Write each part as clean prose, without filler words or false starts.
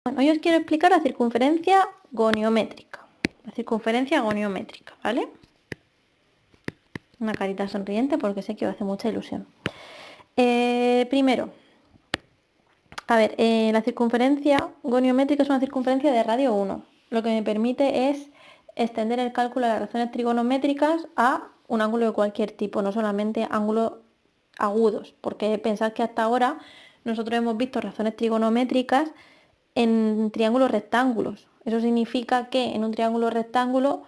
Bueno, hoy os quiero explicar la circunferencia goniométrica. La circunferencia goniométrica, ¿vale? Una carita sonriente porque sé que os hace mucha ilusión. Primero, a ver, la circunferencia goniométrica es una circunferencia de radio 1. Lo que me permite es extender el cálculo de las razones trigonométricas a un ángulo de cualquier tipo, no solamente ángulos agudos, porque pensad que hasta ahora nosotros hemos visto razones trigonométricas en triángulos rectángulos. Eso significa que en un triángulo rectángulo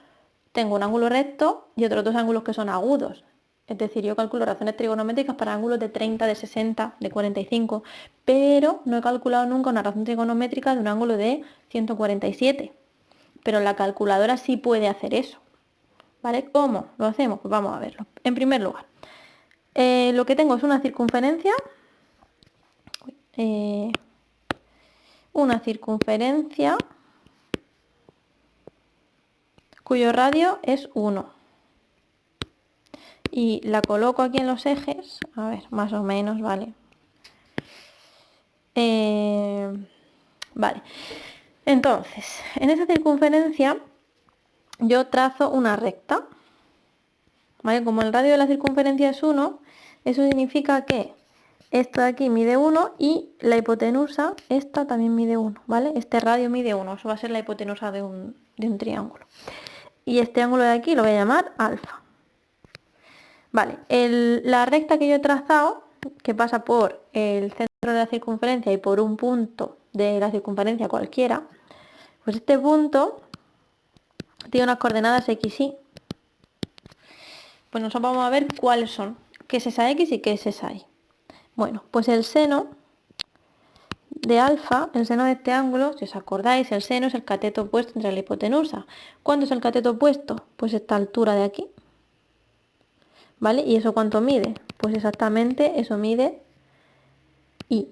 tengo un ángulo recto y otros dos ángulos que son agudos. Es decir, yo calculo razones trigonométricas para ángulos de 30, de 60, de 45, pero no he calculado nunca una razón trigonométrica de un ángulo de 147. Pero la calculadora sí puede hacer eso. ¿Vale? ¿Cómo lo hacemos? Pues vamos a verlo. En primer lugar, lo que tengo es una circunferencia, cuyo radio es 1. Y la coloco aquí en los ejes, a ver, más o menos, ¿vale? Vale. Entonces, en esa circunferencia yo trazo una recta, ¿vale? Como el radio de la circunferencia es 1, eso significa que esto de aquí mide 1 y la hipotenusa, esta también mide 1, ¿vale? Este radio mide 1, eso va a ser la hipotenusa de un triángulo. Y este ángulo de aquí lo voy a llamar alfa. Vale, la recta que yo he trazado, que pasa por el centro de la circunferencia y por un punto de la circunferencia cualquiera, pues este punto tiene unas coordenadas x, y. Pues nosotros vamos a ver cuáles son, qué es esa x y qué es esa y. Bueno, pues el seno de alfa, el seno de este ángulo, si os acordáis, el seno es el cateto opuesto entre la hipotenusa. ¿Cuándo es el cateto opuesto? Pues esta altura de aquí. ¿Vale? ¿Y eso cuánto mide? Pues exactamente eso mide y.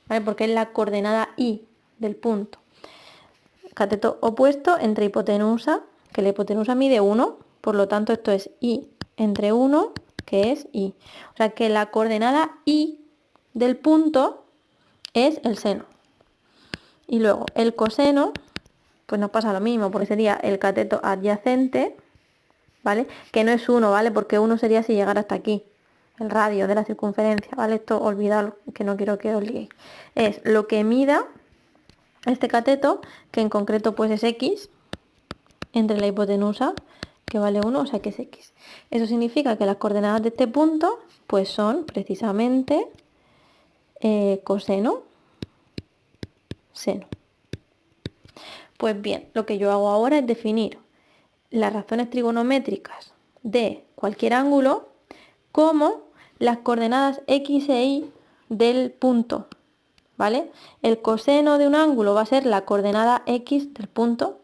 ¿Vale? Porque es la coordenada y del punto. Cateto opuesto entre hipotenusa, que la hipotenusa mide 1, por lo tanto esto es y entre 1, que es y. O sea que la coordenada y del punto es el seno. Y luego el coseno, pues nos pasa lo mismo, porque sería el cateto adyacente, ¿vale? Que no es 1, ¿vale? Porque 1 sería si llegara hasta aquí, el radio de la circunferencia, ¿vale? Esto olvidadlo, que no quiero que os liéis. Es lo que mida este cateto, que en concreto pues es x, entre la hipotenusa, que vale 1, o sea que es x. Eso significa que las coordenadas de este punto pues son precisamente coseno, seno. Pues bien, lo que yo hago ahora es definir las razones trigonométricas de cualquier ángulo como las coordenadas x e y del punto, ¿vale? El coseno de un ángulo va a ser la coordenada x del punto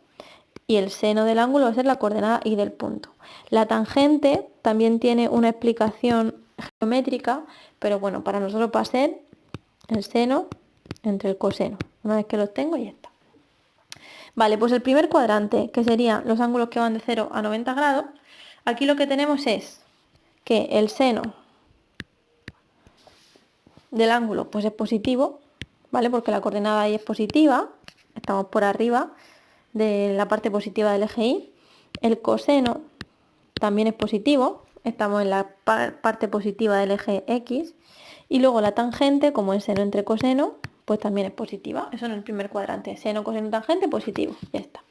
y el seno del ángulo va a ser la coordenada y del punto. La tangente también tiene una explicación geométrica, pero bueno, para nosotros va a ser el seno entre el coseno. Una vez que los tengo, ya está. Vale, pues el primer cuadrante, que serían los ángulos que van de 0 a 90 grados, aquí lo que tenemos es que el seno del ángulo pues es positivo, ¿vale? Porque la coordenada ahí es positiva, estamos por arriba de la parte positiva del eje y. El coseno también es positivo, estamos en la parte positiva del eje x. Y luego la tangente, como es seno entre coseno, pues también es positiva. Eso en el primer cuadrante, seno, coseno, tangente, positivo, ya está.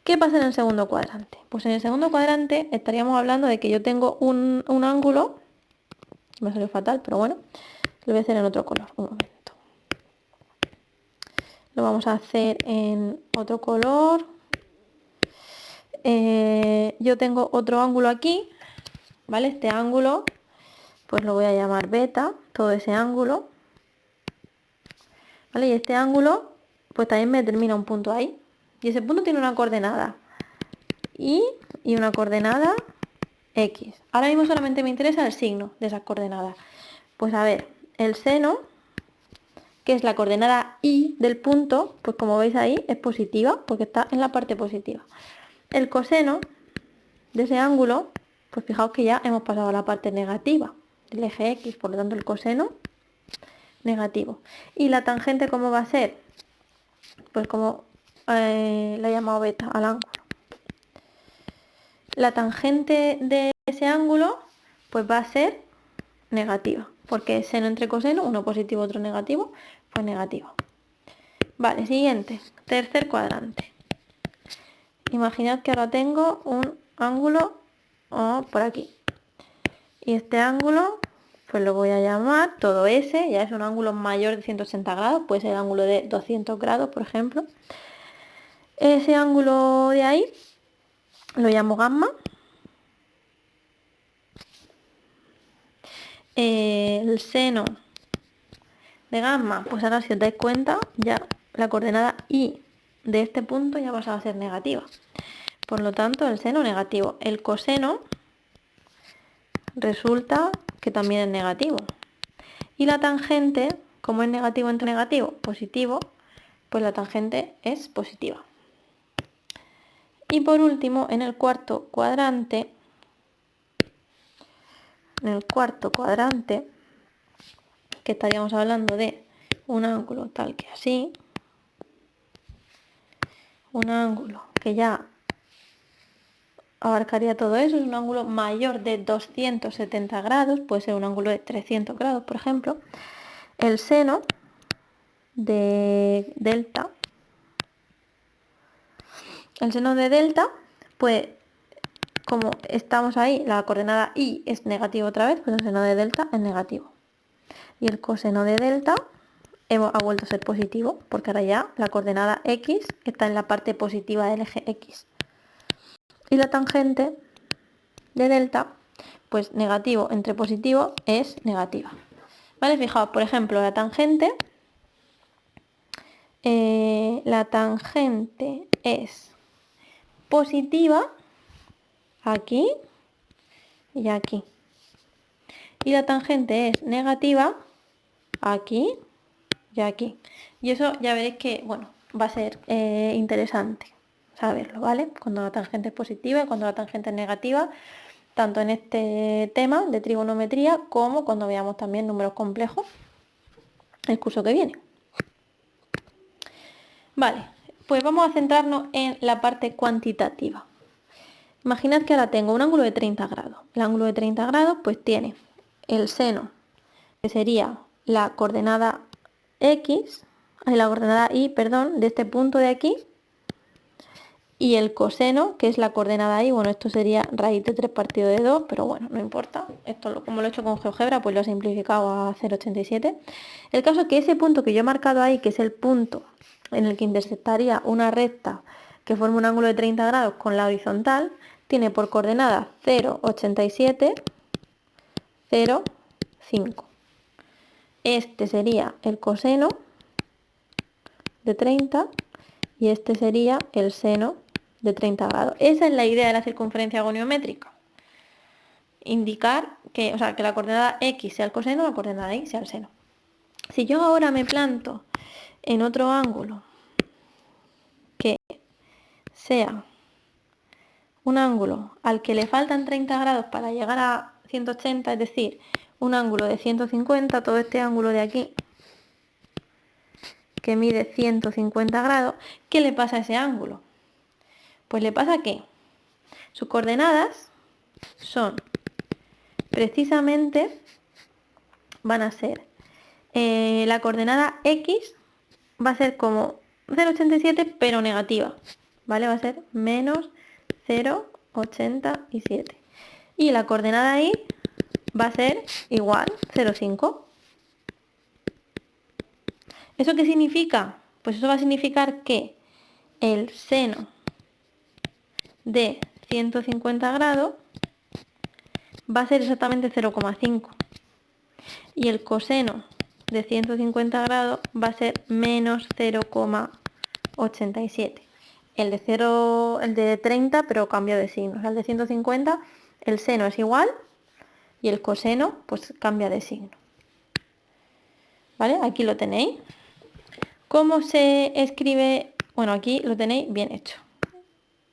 ¿Qué pasa en el segundo cuadrante? Pues en el segundo cuadrante estaríamos hablando de que yo tengo un ángulo, me salió fatal, pero bueno, lo voy a hacer en otro color, un momento. Lo vamos a hacer en otro color. Yo tengo otro ángulo aquí, ¿vale? Este ángulo, pues lo voy a llamar beta, todo ese ángulo, ¿vale? Y este ángulo, pues también me determina un punto ahí. Y ese punto tiene una coordenada y una coordenada x. Ahora mismo solamente me interesa el signo de esas coordenadas. Pues a ver, el seno, que es la coordenada y del punto, pues como veis ahí es positiva, porque está en la parte positiva. El coseno de ese ángulo, pues fijaos que ya hemos pasado a la parte negativa del eje x, por lo tanto el coseno negativo. Y la tangente, ¿cómo va a ser? pues como le he llamado beta al ángulo. La tangente de ese ángulo pues va a ser negativa, porque es seno entre coseno, uno positivo, otro negativo, pues negativo. Vale, siguiente, tercer cuadrante. Imaginad que ahora tengo un ángulo por aquí. Y este ángulo, pues lo voy a llamar todo S, ya es un ángulo mayor de 180 grados, puede ser el ángulo de 200 grados, por ejemplo. Ese ángulo de ahí lo llamo gamma. El seno de gamma, pues ahora si os dais cuenta, ya la coordenada y de este punto ya pasa a ser negativa. Por lo tanto, el seno negativo. El coseno resulta que también es negativo. Y la tangente, como es negativo entre negativo, positivo, pues la tangente es positiva. Y por último, en el cuarto cuadrante, que estaríamos hablando de un ángulo tal que así, un ángulo que ya abarcaría todo eso, es un ángulo mayor de 270 grados, puede ser un ángulo de 300 grados, por ejemplo. El seno de delta, pues como estamos ahí, la coordenada y es negativo otra vez, pues el seno de delta es negativo. Y el coseno de delta ha vuelto a ser positivo, porque ahora ya la coordenada x está en la parte positiva del eje x. Y la tangente de delta, pues negativo entre positivo es negativa. Vale, fijaos, por ejemplo, la tangente es positiva aquí y aquí. Y la tangente es negativa aquí y aquí. Y eso ya veréis que, bueno, va a ser interesante saberlo, ¿vale? Cuando la tangente es positiva y cuando la tangente es negativa, tanto en este tema de trigonometría como cuando veamos también números complejos el curso que viene. Vale, pues vamos a centrarnos en la parte cuantitativa. Imaginad que ahora tengo un ángulo de 30 grados. El ángulo de 30 grados pues tiene el seno, que sería la coordenada x, la coordenada y, perdón, de este punto de aquí, y el coseno, que es la coordenada y, bueno, esto sería raíz de 3 partido de 2, pero bueno, no importa. Esto, como lo he hecho con GeoGebra, pues lo he simplificado a 0,87. El caso es que ese punto que yo he marcado ahí, que es el punto en el que intersectaría una recta que forma un ángulo de 30 grados con la horizontal, tiene por coordenada 0,87, 0,5. Este sería el coseno de 30 y este sería el seno de 30 grados. Esa es la idea de la circunferencia goniométrica. Indicar que, que la coordenada x sea el coseno, la coordenada y sea el seno. Si yo ahora me planto en otro ángulo que sea un ángulo al que le faltan 30 grados para llegar a 180, es decir, un ángulo de 150, todo este ángulo de aquí que mide 150 grados, ¿qué le pasa a ese ángulo? Pues le pasa que sus coordenadas son precisamente, van a ser, la coordenada x va a ser como 0,87 pero negativa, ¿vale? Va a ser menos 0,87. Y la coordenada y va a ser igual 0,5. ¿Eso qué significa? Pues eso va a significar que el seno de 150 grados va a ser exactamente 0,5 y el coseno de 150 grados va a ser menos 0,87. El de 30, pero cambio de signo. O sea, el de 150, el seno es igual y el coseno pues cambia de signo. ¿Vale? Aquí lo tenéis. ¿Cómo se escribe? Bueno, aquí lo tenéis bien hecho.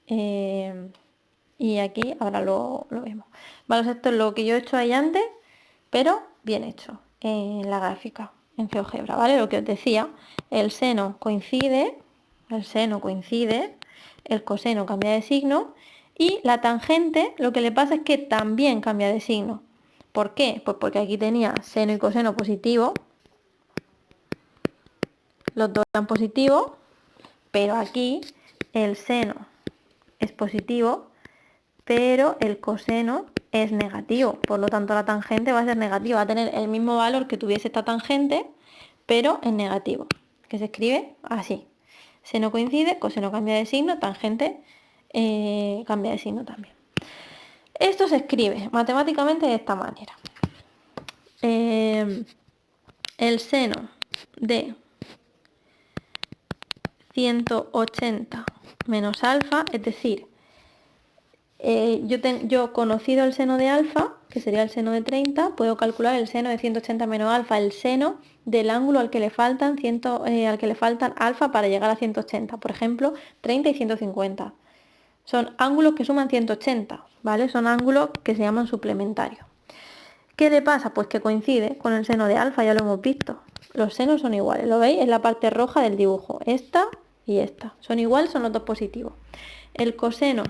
Y aquí ahora lo vemos. Vale, esto es lo que yo he hecho ahí antes, pero bien hecho en la gráfica, en GeoGebra, ¿vale? Lo que os decía, el seno coincide el seno coincide, el coseno cambia de signo y la tangente lo que le pasa es que también cambia de signo. ¿Por qué? Pues porque aquí tenía seno y coseno positivo, los dos eran positivos, pero aquí el seno es positivo, pero el coseno es negativo, por lo tanto la tangente va a ser negativa, va a tener el mismo valor que tuviese esta tangente, pero en negativo, que se escribe así. Seno coincide, coseno cambia de signo, tangente cambia de signo también. Esto se escribe matemáticamente de esta manera. El seno de 180 menos alfa, es decir, yo conocido el seno de alfa, que sería el seno de 30, puedo calcular el seno de 180 menos alfa, el seno del ángulo al que le faltan alfa para llegar a 180, por ejemplo, 30 y 150. Son ángulos que suman 180, ¿vale? Son ángulos que se llaman suplementarios. ¿Qué le pasa? Pues que coincide con el seno de alfa, ya lo hemos visto. Los senos son iguales, ¿lo veis? Es la parte roja del dibujo. Esta y esta. Son iguales, son los dos positivos. El coseno,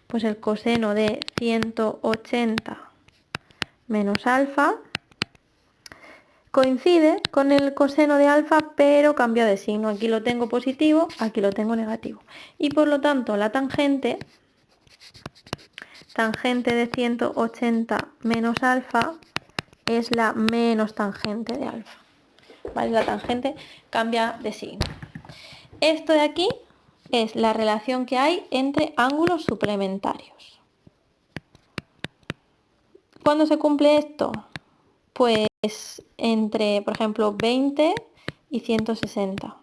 pues el coseno de 180 menos alfa coincide con el coseno de alfa, pero cambia de signo. Aquí lo tengo positivo, aquí lo tengo negativo. Y por lo tanto, la tangente de 180 menos alfa es la menos tangente de alfa. ¿Vale? La tangente cambia de signo. Esto de aquí es la relación que hay entre ángulos suplementarios. ¿Cuándo se cumple esto? Pues entre, por ejemplo, 20 y 160,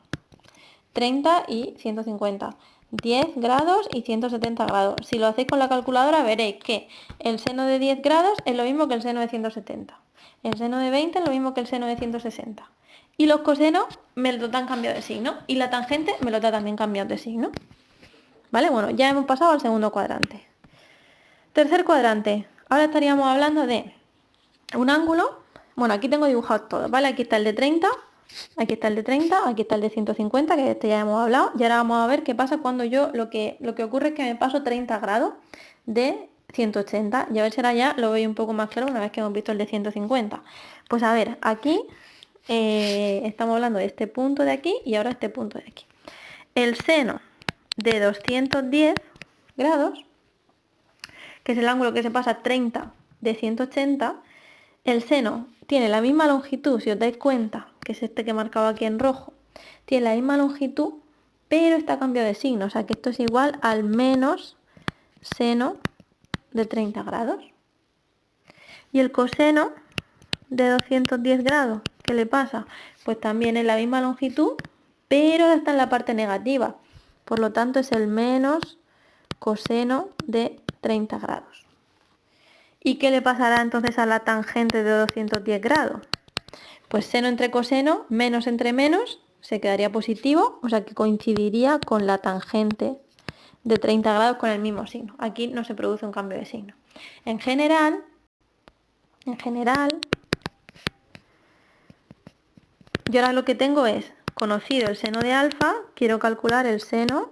30 y 150, 10 grados y 170 grados. Si lo hacéis con la calculadora veréis que el seno de 10 grados es lo mismo que el seno de 170. El seno de 20 es lo mismo que el seno de 160. Y los cosenos me lo dan cambiado de signo. Y la tangente me lo da también cambiado de signo. ¿Vale? Bueno, ya hemos pasado al segundo cuadrante. Tercer cuadrante. Ahora estaríamos hablando de un ángulo. Bueno, aquí tengo dibujados todos, ¿vale? Aquí está el de 30, aquí está el de 30, aquí está el de 150, que de este ya hemos hablado. Y ahora vamos a ver qué pasa cuando yo, lo que ocurre es que me paso 30 grados de 180. Y a ver si ahora ya lo veis un poco más claro una vez que hemos visto el de 150. Pues a ver, aquí estamos hablando de este punto de aquí y ahora este punto de aquí. El seno de 210 grados, que es el ángulo que se pasa 30 de 180, el seno tiene la misma longitud, si os dais cuenta, que es este que he marcado aquí en rojo, tiene la misma longitud, pero está cambiado de signo, o sea que esto es igual al menos seno de 30 grados. Y el coseno de 210 grados, ¿qué le pasa? Pues también es la misma longitud, pero está en la parte negativa. Por lo tanto es el menos coseno de 30 grados. ¿Y qué le pasará entonces a la tangente de 210 grados? Pues seno entre coseno, menos entre menos, se quedaría positivo, o sea que coincidiría con la tangente de 30 grados con el mismo signo. Aquí no se produce un cambio de signo. En general, yo ahora lo que tengo es, conocido el seno de alfa, quiero calcular el seno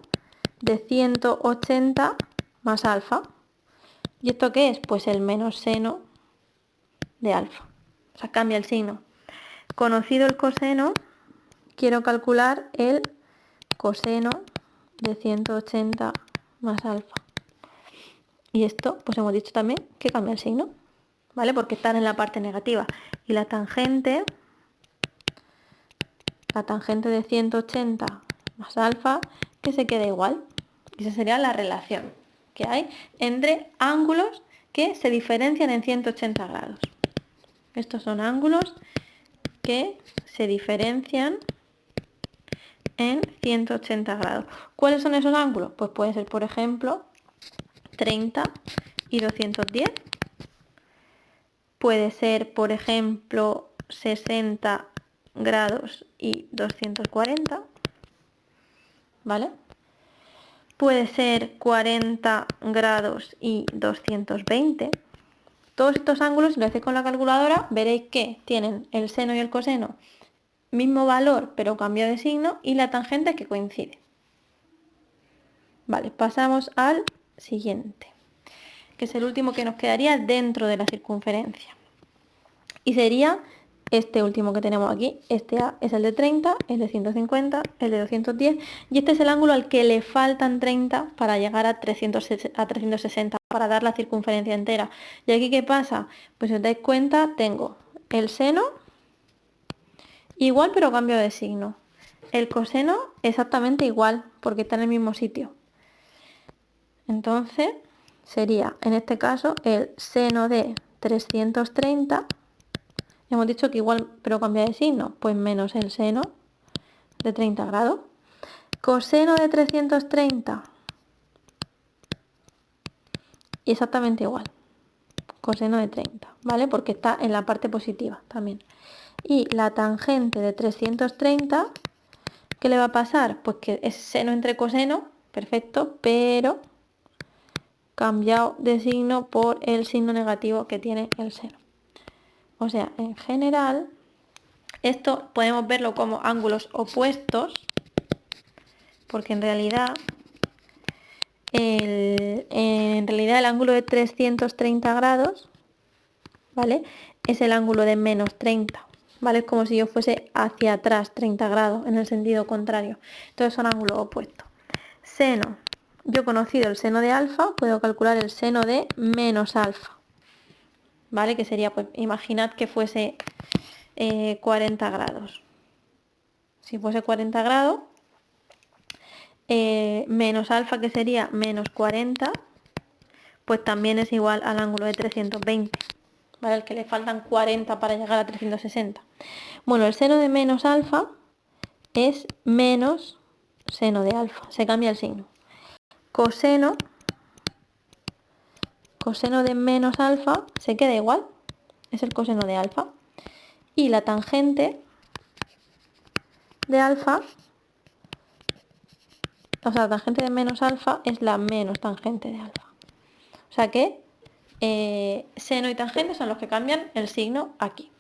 de 180 más alfa. ¿Y esto qué es? Pues el menos seno de alfa. O sea, cambia el signo. Conocido el coseno, quiero calcular el coseno de 180 más alfa. Y esto, pues hemos dicho también que cambia el signo, ¿vale? Porque están en la parte negativa. Y la tangente de 180 más alfa, que se queda igual. Y esa sería la relación que hay entre ángulos que se diferencian en 180 grados. Estos son ángulos que se diferencian en 180 grados. ¿Cuáles son esos ángulos? Pues puede ser, por ejemplo, 30 y 210. Puede ser, por ejemplo, 60 grados y 240. ¿Vale? Puede ser 40 grados y 220. Todos estos ángulos, si lo hacéis con la calculadora, veréis que tienen el seno y el coseno mismo valor pero cambio de signo, y la tangente que coincide. Vale, pasamos al siguiente, que es el último que nos quedaría dentro de la circunferencia. Y sería este último que tenemos aquí. Este A es el de 30, el de 150, el de 210, y este es el ángulo al que le faltan 30 para llegar a 360, para dar la circunferencia entera. ¿Y aquí qué pasa? Pues si os dais cuenta, tengo el seno igual pero cambio de signo. El coseno exactamente igual, porque está en el mismo sitio. Entonces sería, en este caso, el seno de 330. Hemos dicho que igual pero cambia de signo, pues menos el seno de 30 grados. Coseno de 330 y exactamente igual. Coseno de 30, ¿vale? Porque está en la parte positiva también. Y la tangente de 330, ¿qué le va a pasar? Pues que es seno entre coseno, perfecto, pero cambiado de signo por el signo negativo que tiene el seno. O sea, en general, esto podemos verlo como ángulos opuestos, porque en realidad el ángulo de 330 grados, ¿vale? Es el ángulo de menos 30, ¿vale? Es como si yo fuese hacia atrás 30 grados en el sentido contrario. Entonces son ángulos opuestos. Seno. Yo he conocido el seno de alfa, puedo calcular el seno de menos alfa, ¿vale? Que sería, pues, imaginad que fuese 40 grados. Si fuese 40 grados, menos alfa, que sería menos 40, pues también es igual al ángulo de 320, ¿vale? El que le faltan 40 para llegar a 360. Bueno, el seno de menos alfa es menos seno de alfa, se cambia el signo. Coseno de menos alfa se queda igual, es el coseno de alfa. Y la tangente de alfa, o sea, la tangente de menos alfa es la menos tangente de alfa. O sea que seno y tangente son los que cambian el signo aquí.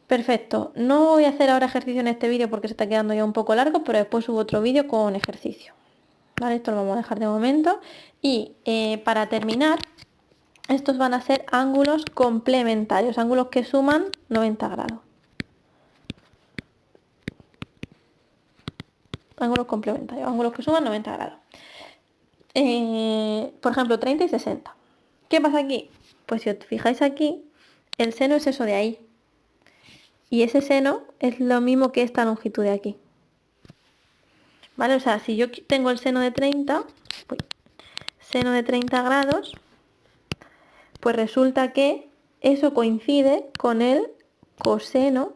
Perfecto, no voy a hacer ahora ejercicio en este vídeo porque se está quedando ya un poco largo, pero después subo otro vídeo con ejercicio. ¿Vale? Esto lo vamos a dejar de momento. Y para terminar, estos van a ser ángulos complementarios, ángulos que suman 90 grados. Ángulos complementarios, ángulos que suman 90 grados. Por ejemplo, 30 y 60. ¿Qué pasa aquí? Pues si os fijáis aquí, el seno es eso de ahí. Y ese seno es lo mismo que esta longitud de aquí. ¿Vale? O sea, si yo tengo el seno de 30, seno de 30 grados, pues resulta que eso coincide con el coseno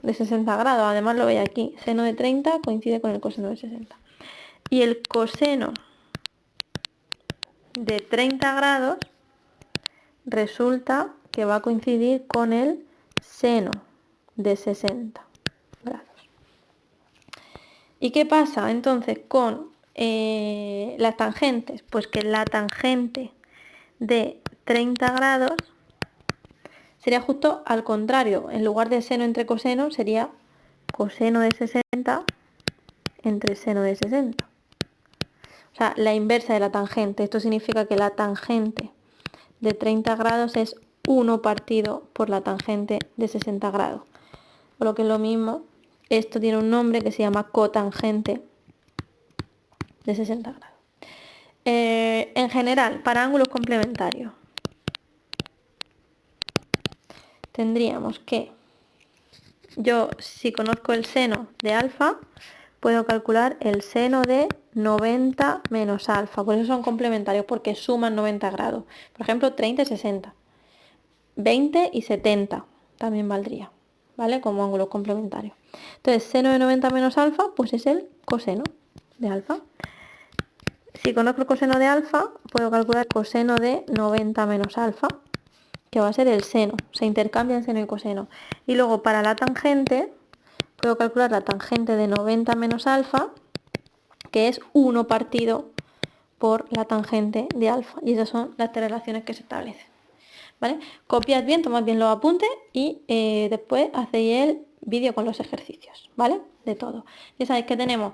de 60 grados. Además lo veis aquí, seno de 30 coincide con el coseno de 60. Y el coseno de 30 grados resulta que va a coincidir con el seno de 60 grados. ¿Y qué pasa entonces con las tangentes? Pues que la tangente de 30 grados sería justo al contrario. En lugar de seno entre coseno, sería coseno de 60 entre seno de 60. O sea, la inversa de la tangente. Esto significa que la tangente de 30 grados es 1 partido por la tangente de 60 grados. O lo que es lo mismo, esto tiene un nombre que se llama cotangente de 60 grados. En general, para ángulos complementarios, tendríamos que, yo si conozco el seno de alfa, puedo calcular el seno de 90 menos alfa. Por eso son complementarios, porque suman 90 grados. Por ejemplo, 30 y 60. 20 y 70 también valdría, ¿vale? Como ángulos complementarios. Entonces, seno de 90 menos alfa, pues es el coseno de alfa. Si conozco el coseno de alfa, puedo calcular coseno de 90 menos alfa, que va a ser el seno. Se intercambian seno y coseno. Y luego para la tangente, puedo calcular la tangente de 90 menos alfa, que es 1 partido por la tangente de alfa. Y esas son las tres relaciones que se establecen. ¿vale? Copiad bien, tomad bien los apuntes y después hacéis el vídeo con los ejercicios, ¿vale? De todo. Ya sabéis que tenemos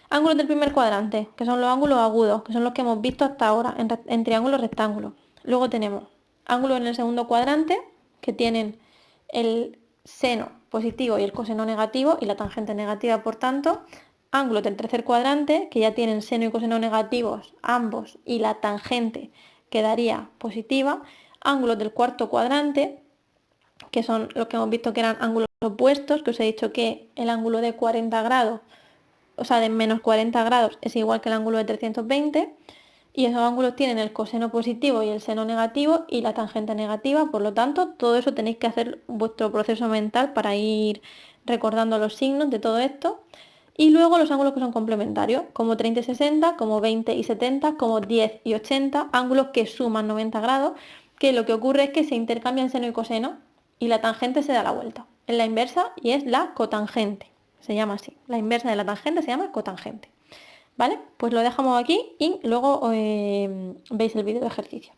ángulos del primer cuadrante, que son los ángulos agudos, que son los que hemos visto hasta ahora en triángulos rectángulos. Luego tenemos ángulos en el segundo cuadrante, que tienen el seno positivo y el coseno negativo y la tangente negativa, por tanto. Ángulos del tercer cuadrante, que ya tienen seno y coseno negativos ambos y la tangente quedaría positiva. Ángulos del cuarto cuadrante, que son los que hemos visto que eran ángulos opuestos, que os he dicho que el ángulo de 40 grados, o sea, de menos 40 grados es igual que el ángulo de 320, y esos ángulos tienen el coseno positivo y el seno negativo y la tangente negativa, por lo tanto, todo eso tenéis que hacer vuestro proceso mental para ir recordando los signos de todo esto. Y luego los ángulos que son complementarios, como 30 y 60, como 20 y 70, como 10 y 80, ángulos que suman 90 grados, que lo que ocurre es que se intercambian seno y coseno y la tangente se da la vuelta. Es la inversa y es la cotangente, se llama así. La inversa de la tangente se llama cotangente. ¿Vale? Pues lo dejamos aquí y luego veis el vídeo de ejercicio.